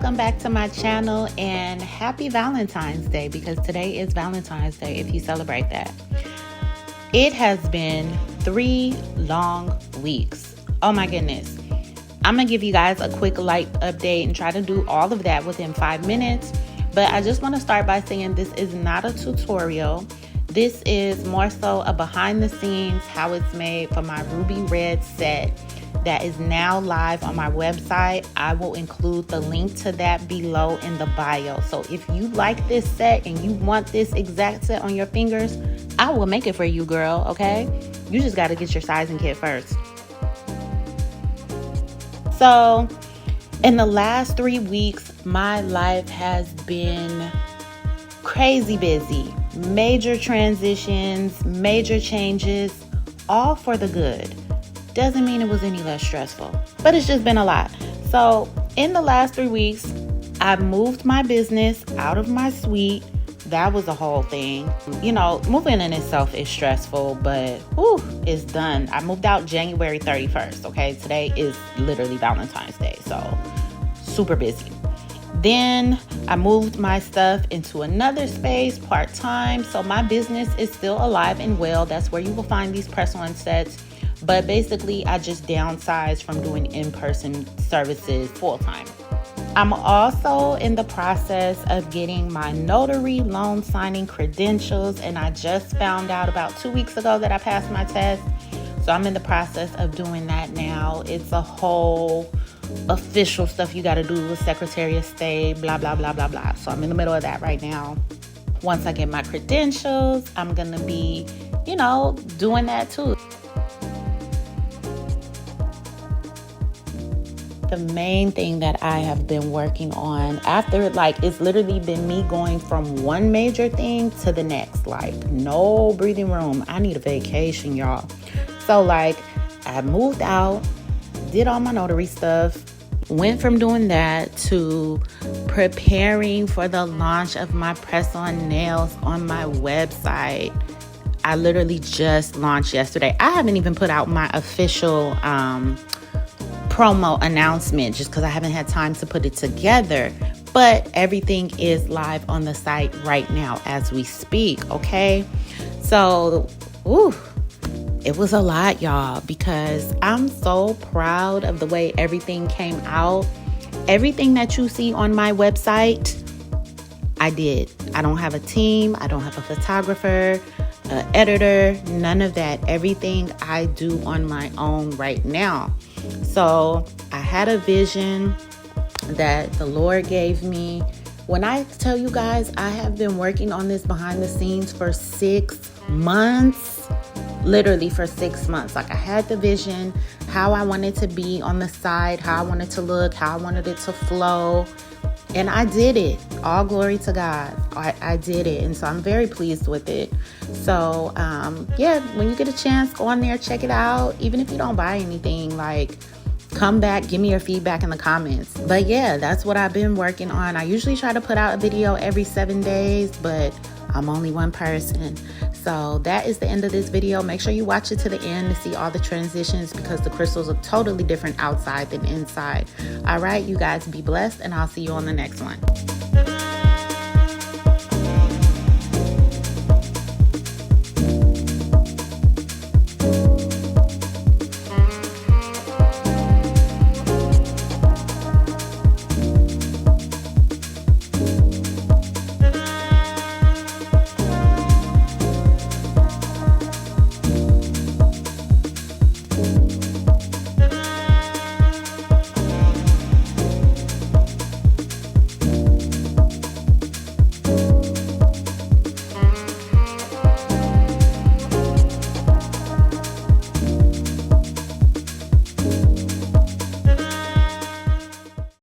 welcome back to my channel, and happy Valentine's Day, because today is Valentine's Day if you celebrate that. It has been 3 long weeks. Oh my goodness. I'm gonna give you guys a quick light update and try to do all of that within 5 minutes, but I just want to start by saying this is not a tutorial. This is more so a behind the scenes how it's made for my ruby red set that is now live on my website. I will include the link to that below in the bio. So if you like this set and you want this exact set on your fingers, I will make it for you, girl, okay? You just got to get your sizing kit first. So in the last 3 weeks, my life has been crazy busy. Major transitions, major changes, all for the good. Doesn't mean it was any less stressful, but it's just been a lot. So in the last 3 weeks, I moved my business out of my suite. That was a whole thing. You know, moving in itself is stressful, but whew, it's done. I moved out January 31st, okay? Today is literally Valentine's Day, so super busy. Then I moved my stuff into another space part-time, so my business is still alive and well. That's where you will find these press-on sets. But basically, I just downsized from doing in-person services full-time. I'm also in the process of getting my notary loan signing credentials, and I just found out about 2 weeks ago that I passed my test. So I'm in the process of doing that now. It's a whole official stuff you got to do with Secretary of State, blah, blah, blah, blah, blah. So I'm in the middle of that right now. Once I get my credentials, I'm going to be, doing that too. The main thing that I have been working on after, it's literally been me going from one major thing to the next, no breathing room. I need a vacation, y'all. So I moved out, did all my notary stuff, went from doing that to preparing for the launch of my press-on nails on my website. I literally just launched yesterday. I haven't even put out my official promo announcement just because I haven't had time to put it together, but everything is live on the site right now as we speak, okay? So it was a lot, y'all, because I'm so proud of the way everything came out. Everything that you see on my website, I did. I don't have a team, I don't have a photographer, an editor, none of that. Everything I do on my own right now. So I had a vision that the Lord gave me. When I tell you guys, I have been working on this behind the scenes for 6 months, literally for 6 months. I had the vision, how I wanted to be on the side, how I wanted to look, how I wanted it to flow. And I did it. All glory to God. I did it. And so I'm very pleased with it. So, when you get a chance, go on there, check it out. Even if you don't buy anything, come back, give me your feedback in the comments. But yeah, that's what I've been working on. I usually try to put out a video every 7 days, but I'm only one person. So that is the end of this video. Make sure you watch it to the end to see all the transitions, because the crystals are totally different outside than inside. All right, you guys be blessed, and I'll see you on the next one.